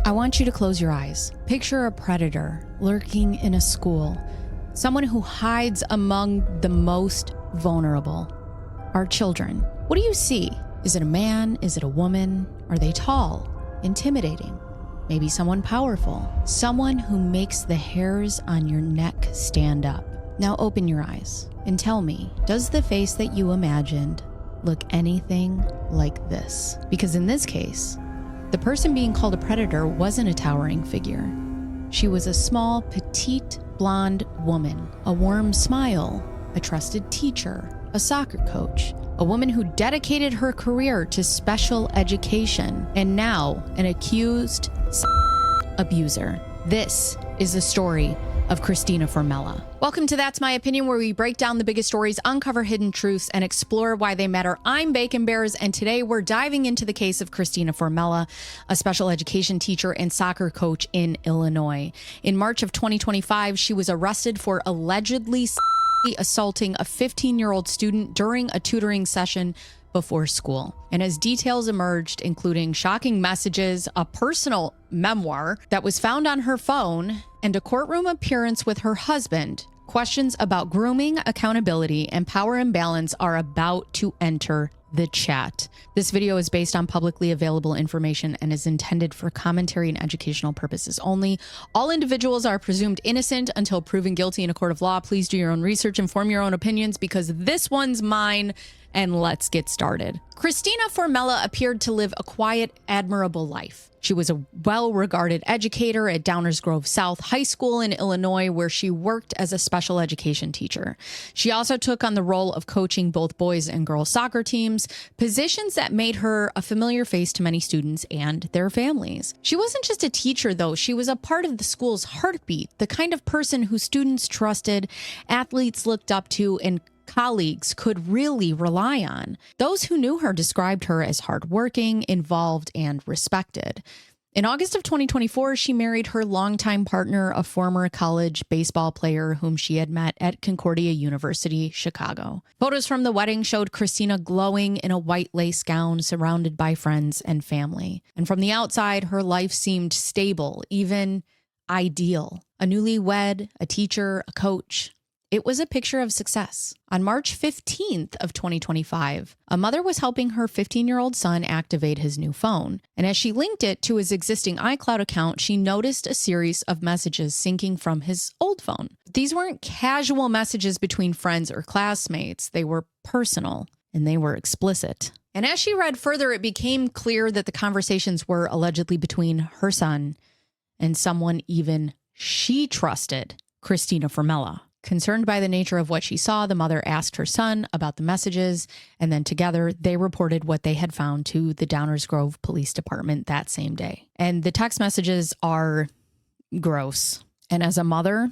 I want you to close your eyes. Picture a predator lurking in a school, someone who hides among the most vulnerable, our children. What do you see? Is it a man? Is it a woman? Are they tall, intimidating? Maybe someone powerful, someone who makes the hairs on your neck stand up. Now open your eyes and tell me, does the face that you imagined look anything like this? Because in this case, the person being called a predator wasn't a towering figure. She was a small, petite, blonde woman, a warm smile, a trusted teacher, a soccer coach, a woman who dedicated her career to special education, and now an accused abuser. This is the story of Christina Formella. Welcome to That's My Opinion, where we break down the biggest stories, uncover hidden truths, and explore why they matter. I'm Bacon Bears, and today we're diving into the case of Christina Formella, a special education teacher and soccer coach in Illinois. In March of 2025, she was arrested for allegedly assaulting a 15-year-old student during a tutoring session before school. And as details emerged, including shocking messages, a personal memoir that was found on her phone, and a courtroom appearance with her husband, questions about grooming, accountability, and power imbalance are about to enter the chat. This video is based on publicly available information and is intended for commentary and educational purposes only. All individuals are presumed innocent until proven guilty in a court of law. Please do your own research and form your own opinions, because this one's mine. And let's get started. Christina Formella appeared to live a quiet, admirable life. She was a well-regarded educator at Downers Grove South High School in Illinois, where she worked as a special education teacher. She also took on the role of coaching both boys and girls soccer teams, positions that made her a familiar face to many students and their families. She wasn't just a teacher, though. She was a part of the school's heartbeat, the kind of person who students trusted, athletes looked up to, and colleagues could really rely on. Those who knew her described her as hardworking, involved, and respected. In August of 2024, she married her longtime partner, a former college baseball player whom she had met at Concordia University, Chicago. Photos from the wedding showed Christina glowing in a white lace gown surrounded by friends and family. And from the outside, her life seemed stable, even ideal. A newlywed, a teacher, a coach. It was a picture of success. On March 15th of 2025, a mother was helping her 15-year-old son activate his new phone. And as she linked it to his existing iCloud account, she noticed a series of messages syncing from his old phone. These weren't casual messages between friends or classmates. They were personal, and they were explicit. And as she read further, it became clear that the conversations were allegedly between her son and someone even she trusted, Christina Formella. Concerned by the nature of what she saw, the mother asked her son about the messages, and then together they reported what they had found to the Downers Grove Police Department that same day. And the text messages are gross. And as a mother,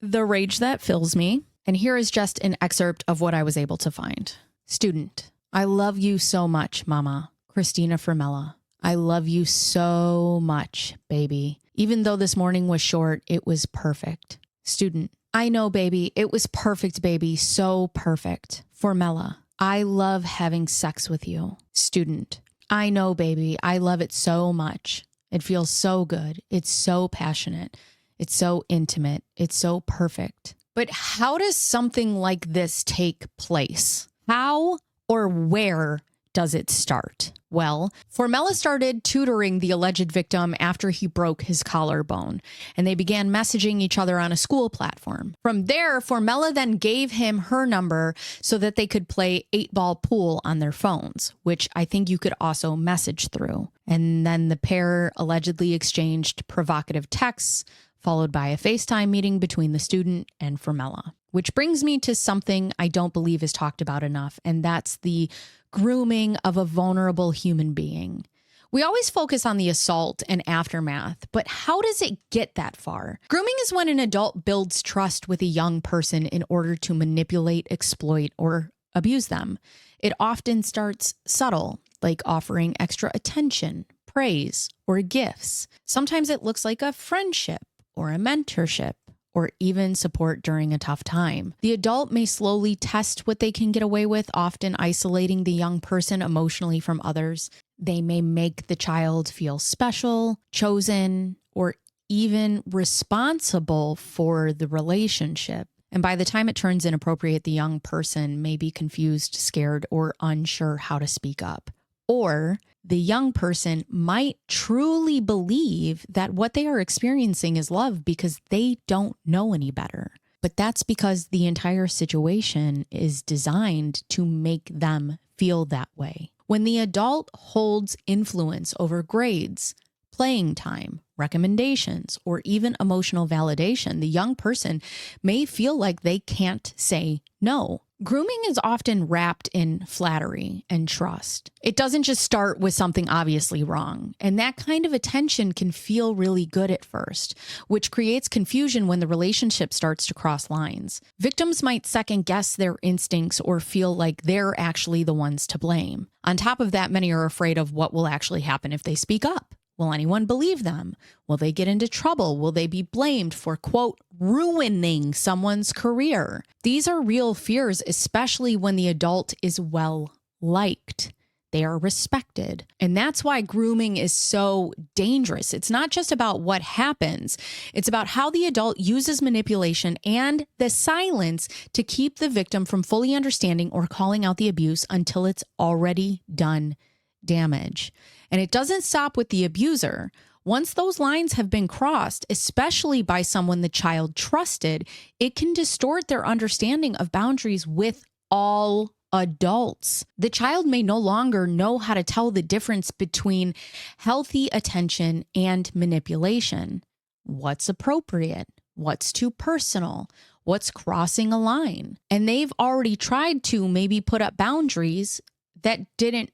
the rage that fills me. And here is just an excerpt of what I was able to find. Student, I love you so much, Mama. Christina Formella. I love you so much, baby. Even though this morning was short, it was perfect. Student, I know, baby. It was perfect, baby. So perfect. Formella, I love having sex with you. Student, I know, baby. I love it so much. It feels so good. It's so passionate. It's so intimate. It's so perfect. But how does something like this take place? How or where does it start? Well, Formella started tutoring the alleged victim after he broke his collarbone, and they began messaging each other on a school platform. From there, Formella then gave him her number so that they could play 8-ball pool on their phones, which I think you could also message through. And then the pair allegedly exchanged provocative texts, followed by a FaceTime meeting between the student and Formella. Which brings me to something I don't believe is talked about enough, and that's the grooming of a vulnerable human being. We always focus on the assault and aftermath, but how does it get that far? Grooming is when an adult builds trust with a young person in order to manipulate, exploit, or abuse them. It often starts subtle, like offering extra attention, praise, or gifts. Sometimes it looks like a friendship or a mentorship, or even support during a tough time. The adult may slowly test what they can get away with, often isolating the young person emotionally from others. They may make the child feel special, chosen, or even responsible for the relationship. And by the time it turns inappropriate, the young person may be confused, scared, or unsure how to speak up. Or the young person might truly believe that what they are experiencing is love because they don't know any better. But that's because the entire situation is designed to make them feel that way. When the adult holds influence over grades, playing time, recommendations, or even emotional validation, the young person may feel like they can't say no. Grooming is often wrapped in flattery and trust. It doesn't just start with something obviously wrong, and that kind of attention can feel really good at first, which creates confusion when the relationship starts to cross lines. Victims might second guess their instincts or feel like they're actually the ones to blame. On top of that, many are afraid of what will actually happen if they speak up. Will anyone believe them? Will they get into trouble? Will they be blamed for, quote, ruining someone's career? These are real fears, especially when the adult is well liked. They are respected. And that's why grooming is so dangerous. It's not just about what happens. It's about how the adult uses manipulation and the silence to keep the victim from fully understanding or calling out the abuse until it's already done damage. And it doesn't stop with the abuser. Once those lines have been crossed, especially by someone the child trusted, it can distort their understanding of boundaries with all adults. The child may no longer know how to tell the difference between healthy attention and manipulation. What's appropriate? What's too personal? What's crossing a line? And they've already tried to maybe put up boundaries that didn't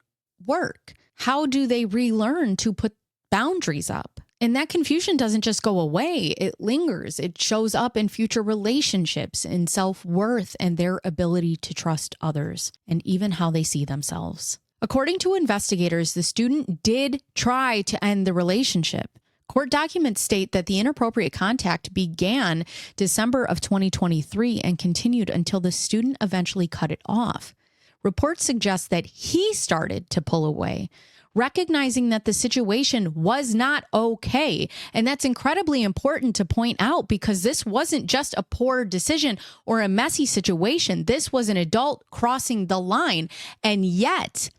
work. How do they relearn to put boundaries up? And that confusion doesn't just go away. It lingers. It shows up in future relationships, in self-worth, and their ability to trust others, and even how they see themselves. According to investigators, the student did try to end the relationship. Court documents state that the inappropriate contact began December of 2023 and continued until the student eventually cut it off. Reports suggest that he started to pull away, recognizing that the situation was not okay. And that's incredibly important to point out because this wasn't just a poor decision or a messy situation. This was an adult crossing the line. And yet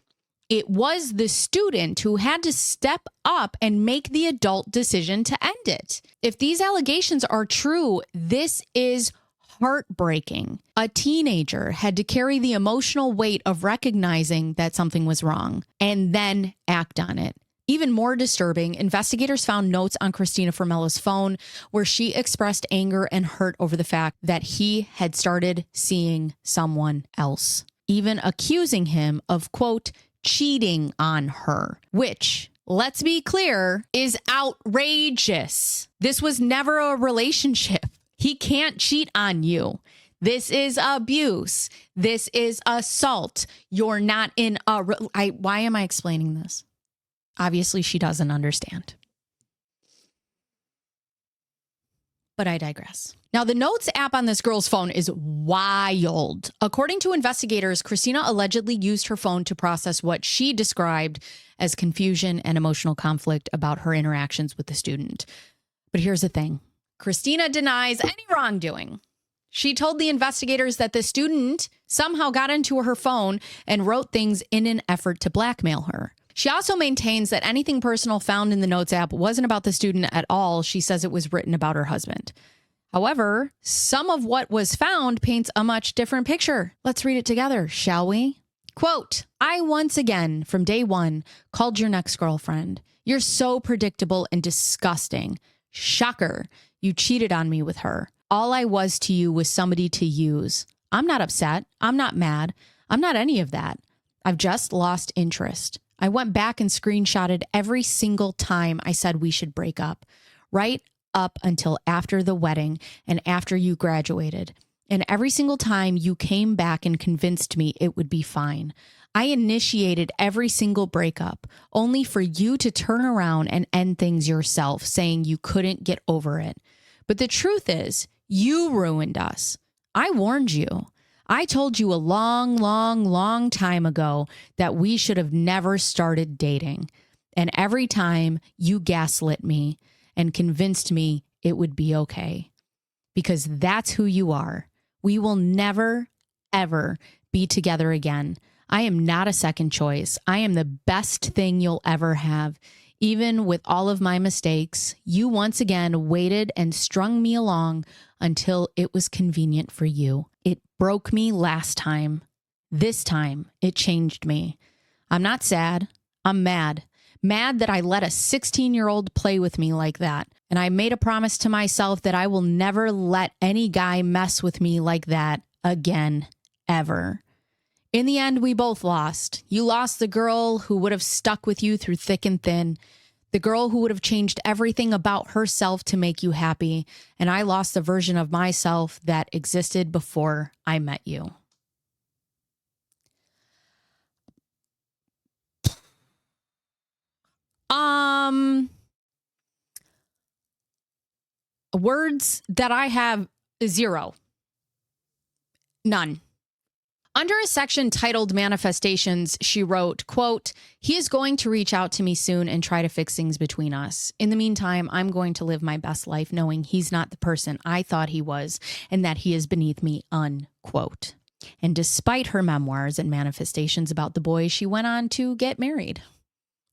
it was the student who had to step up and make the adult decision to end it. If these allegations are true, this is heartbreaking. A teenager had to carry the emotional weight of recognizing that something was wrong and then act on it. Even more disturbing, investigators found notes on Christina Formella's phone where she expressed anger and hurt over the fact that he had started seeing someone else, even accusing him of, quote, cheating on her, which, let's be clear, is outrageous. This was never a relationship. He can't cheat on you. This is abuse. This is assault. You're not in a... Why am I explaining this? Obviously, she doesn't understand. But I digress. Now, the Notes app on this girl's phone is wild. According to investigators, Christina allegedly used her phone to process what she described as confusion and emotional conflict about her interactions with the student. But here's the thing. Christina denies any wrongdoing. She told the investigators that the student somehow got into her phone and wrote things in an effort to blackmail her. She also maintains that anything personal found in the Notes app wasn't about the student at all. She says it was written about her husband. However, some of what was found paints a much different picture. Let's read it together, shall we? Quote, I once again, from day one, called your next girlfriend. You're so predictable and disgusting. Shocker. You cheated on me with her. All I was to you was somebody to use. I'm not upset. I'm not mad. I'm not any of that. I've just lost interest. I went back and screenshotted every single time I said we should break up, right up until after the wedding and after you graduated. And every single time you came back and convinced me it would be fine. I initiated every single breakup, only for you to turn around and end things yourself, saying you couldn't get over it. But the truth is, you ruined us. I warned you. I told you a long, long, long time ago that we should have never started dating. And every time you gaslit me and convinced me it would be okay. Because that's who you are. We will never, ever be together again. I am not a second choice. I am the best thing you'll ever have. Even with all of my mistakes, you once again waited and strung me along until it was convenient for you. It broke me last time. This time, it changed me. I'm not sad. I'm mad. Mad that I let a 16-year-old play with me like that. And I made a promise to myself that I will never let any guy mess with me like that again, ever. In the end, we both lost. You lost the girl who would have stuck with you through thick and thin, the girl who would have changed everything about herself to make you happy, and I lost the version of myself that existed before I met you. Words that I have, 0. None. Under a section titled Manifestations, she wrote, quote, "He is going to reach out to me soon and try to fix things between us. In the meantime, I'm going to live my best life knowing he's not the person I thought he was and that he is beneath me," unquote. And despite her memoirs and manifestations about the boy, she went on to get married.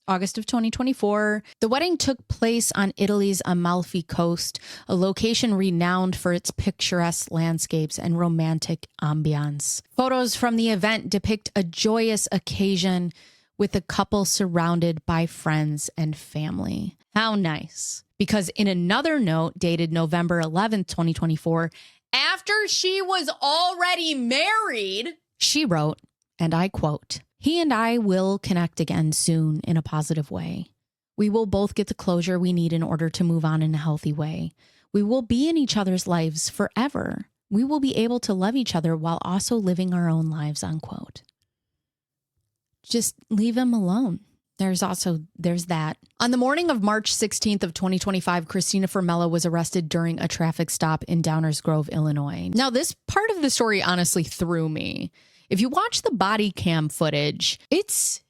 August of 2024, the wedding took place on Italy's Amalfi Coast, a location renowned for its picturesque landscapes and romantic ambiance. Photos from the event depict a joyous occasion with the couple surrounded by friends and family. How nice. Because in another note dated November 11th, 2024, after she was already married, she wrote, and I quote, "He and I will connect again soon in a positive way. We will both get the closure we need in order to move on in a healthy way. We will be in each other's lives forever. We will be able to love each other while also living our own lives," unquote. Just leave him alone. There's that. On the morning of March 16th of 2025, Christina Formella was arrested during a traffic stop in Downers Grove, Illinois. Now, this part of the story honestly threw me. If you watch the body cam footage, it's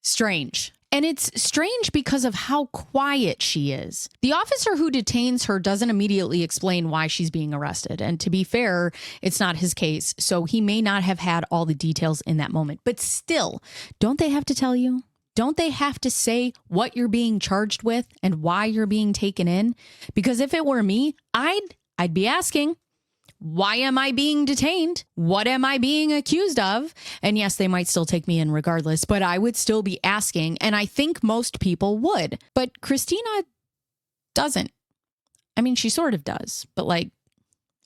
strange. And it's strange because of how quiet she is. The officer who detains her doesn't immediately explain why she's being arrested. And to be fair, it's not his case, so he may not have had all the details in that moment. But still, don't they have to tell you? Don't they have to say what you're being charged with and why you're being taken in? Because if it were me, I'd be asking, why am I being detained? What am I being accused of? And yes, they might still take me in regardless, but I would still be asking. And I think most people would. But Christina doesn't. I mean, she sort of does, but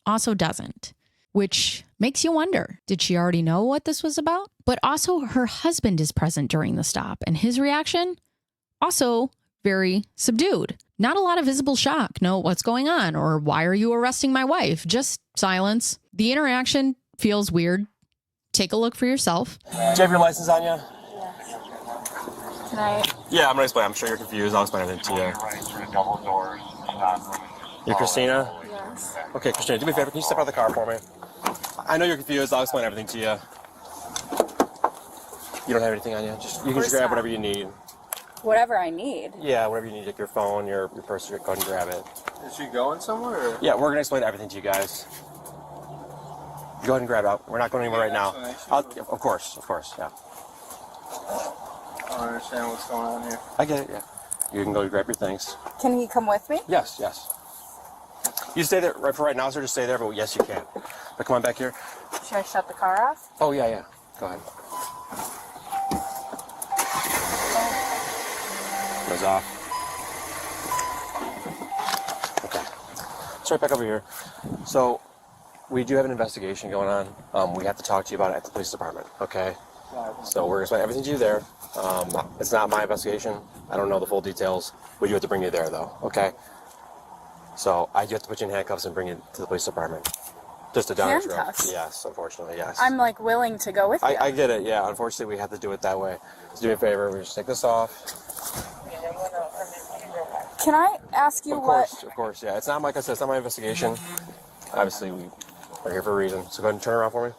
also doesn't. Which makes you wonder, did she already know what this was about? But also her husband is present during the stop, and his reaction, also very subdued. Not a lot of visible shock. No, what's going on? Or why are you arresting my wife? Just silence. The interaction feels weird. Take a look for yourself. Do you have your license on you? Yeah. Can I? Yeah, I'm going to explain. I'm sure you're confused. I'll explain everything to you. You're Christina? Yes. Okay, Christina, do me a favor. Can you step out of the car for me? I know you're confused. I'll explain everything to you. You don't have anything on you? You can just grab whatever you need. Whatever I need. Yeah, whatever you need, like your phone, your purse, go ahead and grab it. Is she going somewhere? Or? Yeah, we're going to explain everything to you guys. Go ahead and grab it out. We're not going anywhere right now. Of course, yeah. I don't understand what's going on here. I get it, yeah. You can go grab your things. Can he come with me? Yes. You stay there for right now, sir. Just stay there, but yes, you can. But come on back here. Should I shut the car off? Oh, yeah. Go ahead. Goes off. Okay. Let's right back over here. So, we do have an investigation going on. We have to talk to you about it at the police department, okay? So we're going to explain everything to you there. It's not my investigation. I don't know the full details. We do have to bring you there, though, okay? So I do have to put you in handcuffs and bring you to the police department. Just a Downers Grove. Handcuffs? Yes, unfortunately, yes. I'm willing to go with you. I get it, yeah. Unfortunately, we have to do it that way. So do me a favor. We just take this off. Can I ask you Of course, yeah. It's not, like I said, it's not my investigation. Obviously, we're here for a reason. So go ahead and turn around for me.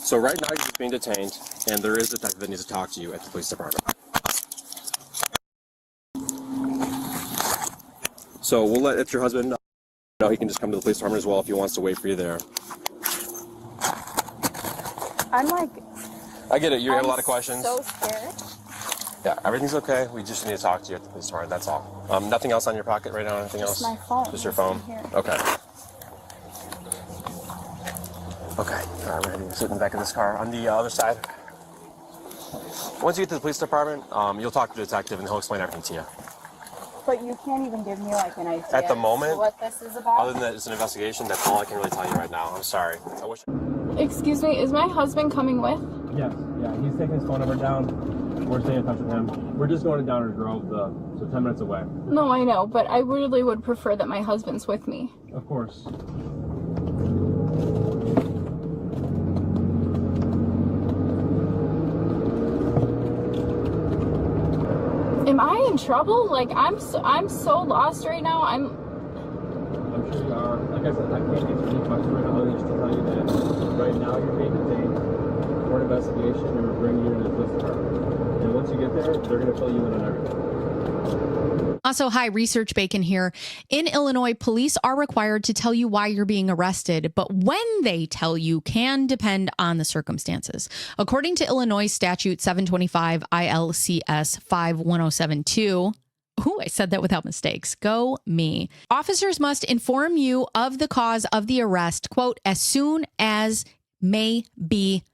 So right now you're just being detained, and there is a detective that needs to talk to you at the police department. So we'll let your husband know. He can just come to the police department as well if he wants to wait for you there. I'm like, I get it. You have a lot of questions. So scared. Yeah, everything's okay. We just need to talk to you at the police department. That's all. Nothing else on your pocket right now? Anything else? Just my phone. Just your phone? Here. Okay. Okay. All right, we're heading to sit in the back of this car. On the other side. Once you get to the police department, you'll talk to the detective and he'll explain everything to you. But you can't even give me like an idea At the moment, what this is about? other than that it's an investigation, that's all I can really tell you right now. I'm sorry. I wish. Excuse me, is my husband coming with? Yes, yeah, he's taking his phone number down. We're staying in touch with him. We're just going to Downers Grove, so 10 minutes away. No, I know, but I really would prefer that my husband's with me. Of course. Am I in trouble? Like, I'm so lost right now. I'm sure you are. Like I said, I can't answer any questions right now other than just to tell you that right now you're being detained for an investigation and we're bringing you to the police department. And once you get there, they're going to fill you in on everything. Also, hi, Research Bacon here. In Illinois, police are required to tell you why you're being arrested, but when they tell you can depend on the circumstances. According to Illinois Statute 725 ILCS 51072, ooh, I said that without mistakes. Go me. Officers must inform you of the cause of the arrest, quote, as soon as may be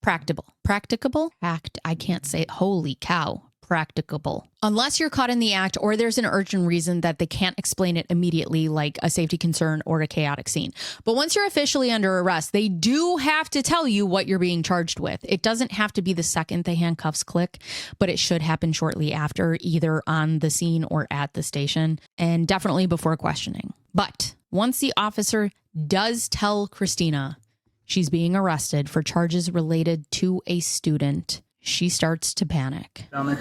practicable. Practicable? I can't say it. Holy cow. Practicable. Unless you're caught in the act or there's an urgent reason that they can't explain it immediately, like a safety concern or a chaotic scene. But once you're officially under arrest, they do have to tell you what you're being charged with. It doesn't have to be the second the handcuffs click, but it should happen shortly after, either on the scene or at the station, and definitely before questioning. But once the officer does tell Christina she's being arrested for charges related to a student, she starts to panic. Down there.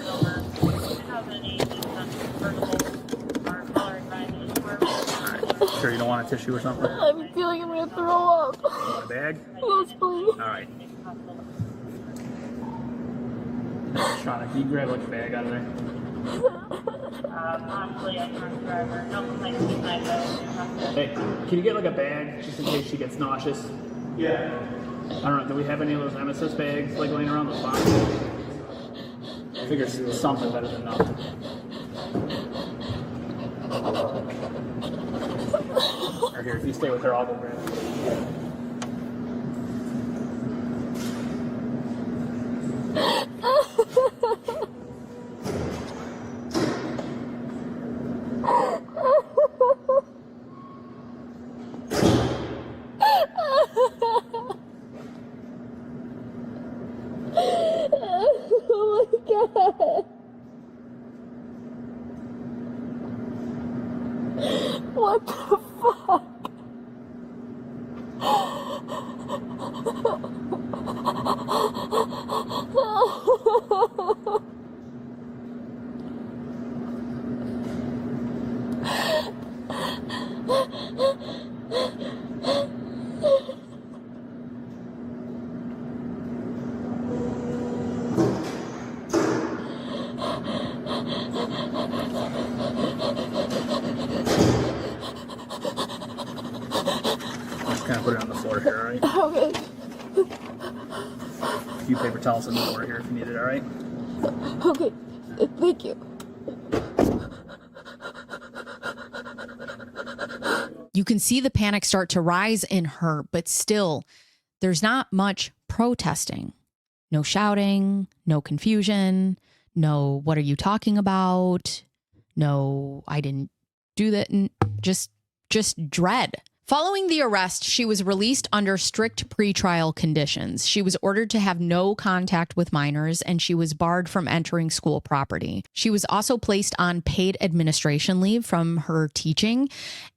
Sure you don't want a tissue or something? I'm feeling I'm gonna throw up. Want a bag? Yes, please. All right. Shauna, can you grab like a bag out of there? Possibly a drunk driver. No complaints tonight, though. Hey, can you get like a bag just in case she gets nauseous? Yeah. I don't know, do we have any of those emesis bags like laying around the box? I figure it's something better than nothing. Or here, if you stay with her, I'll go grab it. Oh my God. What the fuck? Just kind of put it on the floor here, alright? Okay. A few paper towels on the floor here if you need it, alright? Okay. Thank you. You can see the panic start to rise in her, but still, there's not much protesting. No shouting, no confusion, no, what are you talking about? No, I didn't do that. Just dread. Following the arrest, she was released under strict pretrial conditions. She was ordered to have no contact with minors, and she was barred from entering school property. She was also placed on paid administration leave from her teaching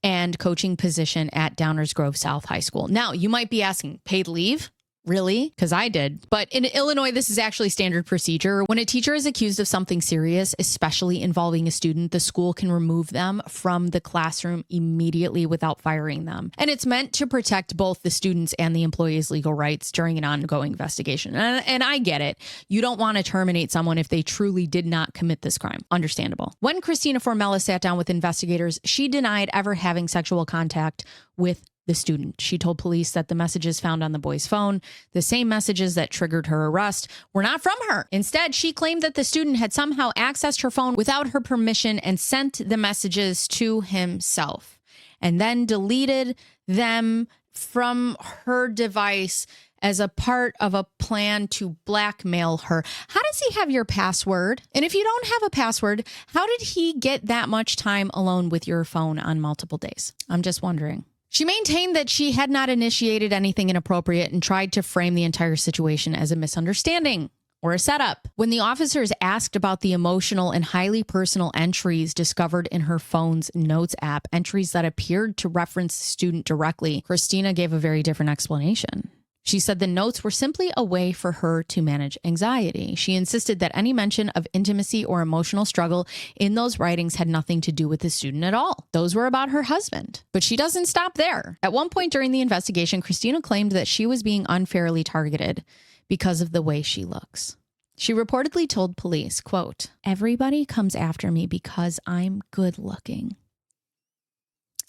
and coaching position at Downers Grove South High School. Now, you might be asking, paid leave? Really? Because I did. But in Illinois, this is actually standard procedure. When a teacher is accused of something serious, especially involving a student, the school can remove them from the classroom immediately without firing them. And it's meant to protect both the students and the employees' legal rights during an ongoing investigation. And I get it. You don't want to terminate someone if they truly did not commit this crime. Understandable. When Christina Formella sat down with investigators, she denied ever having sexual contact with the student. She told police that the messages found on the boy's phone, the same messages that triggered her arrest, were not from her. Instead, she claimed that the student had somehow accessed her phone without her permission and sent the messages to himself, and then deleted them from her device as a part of a plan to blackmail her. How does he have your password? And if you don't have a password, how did he get that much time alone with your phone on multiple days? I'm just wondering. She maintained that she had not initiated anything inappropriate and tried to frame the entire situation as a misunderstanding or a setup. When the officers asked about the emotional and highly personal entries discovered in her phone's notes app, entries that appeared to reference the student directly, Christina gave a very different explanation. She said the notes were simply a way for her to manage anxiety. She insisted that any mention of intimacy or emotional struggle in those writings had nothing to do with the student at all. Those were about her husband. But she doesn't stop there. At one point during the investigation, Christina claimed that she was being unfairly targeted because of the way she looks. She reportedly told police, quote, "Everybody comes after me because I'm good looking."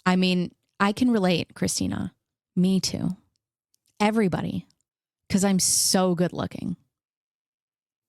I mean, I can relate, Christina. Me too. Everybody, because I'm so good looking.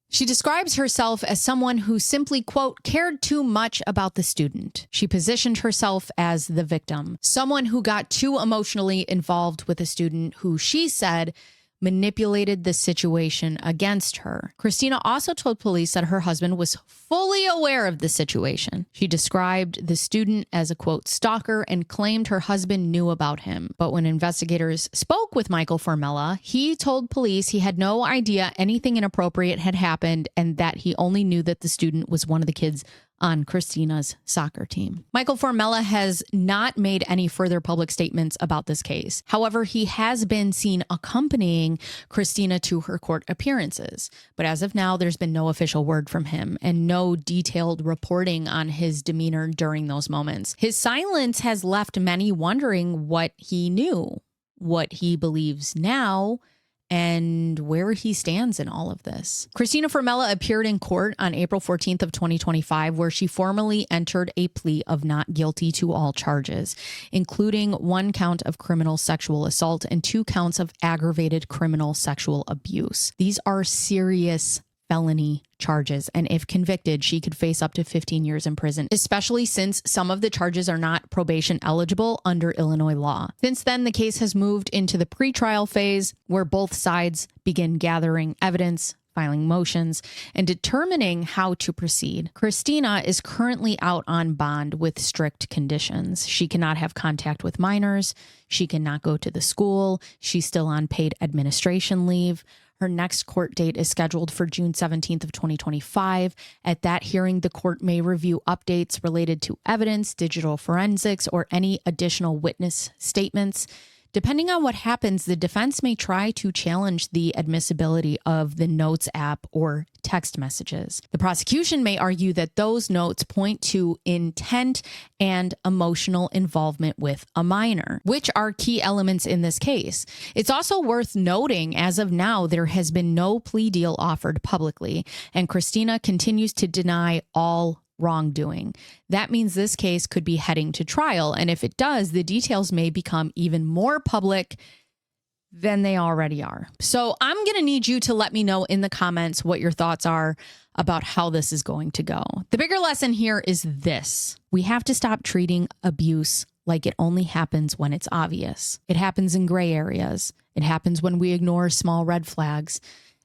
She describes herself as someone who simply, quote, cared too much about the student. She positioned herself as the victim, someone who got too emotionally involved with a student who she said manipulated the situation against her. Christina also told police that her husband was fully aware of the situation. She described the student as a, quote, stalker and claimed her husband knew about him. But when investigators spoke with Michael Formella, he told police he had no idea anything inappropriate had happened and that he only knew that the student was one of the kids on Christina's soccer team. Michael Formella has not made any further public statements about this case. However, he has been seen accompanying Christina to her court appearances. But as of now, there's been no official word from him and no detailed reporting on his demeanor during those moments. His silence has left many wondering what he knew, what he believes now, and where he stands in all of this. Christina Formella appeared in court on April 14th of 2025, where she formally entered a plea of not guilty to all charges, including 1 count of criminal sexual assault and 2 counts of aggravated criminal sexual abuse. These are serious felony charges, and if convicted, she could face up to 15 years in prison, especially since some of the charges are not probation eligible under Illinois law. Since then, the case has moved into the pretrial phase, where both sides begin gathering evidence, filing motions, and determining how to proceed. Christina is currently out on bond with strict conditions. She cannot have contact with minors. She cannot go to the school. She's still on paid administration leave. Her next court date is scheduled for June 17th of 2025. At that hearing, the court may review updates related to evidence, digital forensics, or any additional witness statements. Depending on what happens, the defense may try to challenge the admissibility of the notes app or text messages. The prosecution may argue that those notes point to intent and emotional involvement with a minor, which are key elements in this case. It's also worth noting, as of now, there has been no plea deal offered publicly, and Christina continues to deny all wrongdoing. That means this case could be heading to trial, and if it does, the details may become even more public than they already are. So I'm going to need you to let me know in the comments what your thoughts are about how this is going to go. The bigger lesson here is this: we have to stop treating abuse like it only happens when it's obvious. It happens in gray areas. It happens when we ignore small red flags,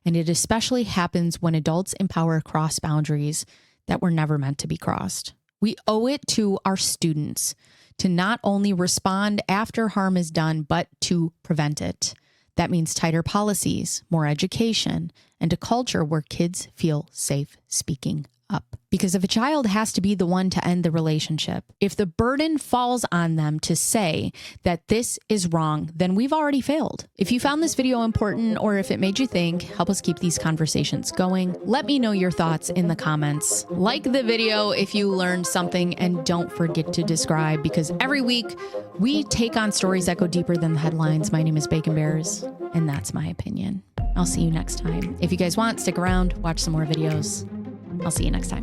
and it especially happens when adults in power cross boundaries that were never meant to be crossed. We owe it to our students to not only respond after harm is done, but to prevent it. That means tighter policies, more education, and a culture where kids feel safe speaking up. Because if a child has to be the one to end the relationship, if the burden falls on them to say that this is wrong, then we've already failed. If you found this video important or if it made you think, help us keep these conversations going. Let me know your thoughts in the comments. Like the video if you learned something, and don't forget to subscribe, because every week we take on stories that go deeper than the headlines. My name is Bacon Bears, and that's my opinion. I'll see you next time. If you guys want, stick around, watch some more videos. I'll see you next time.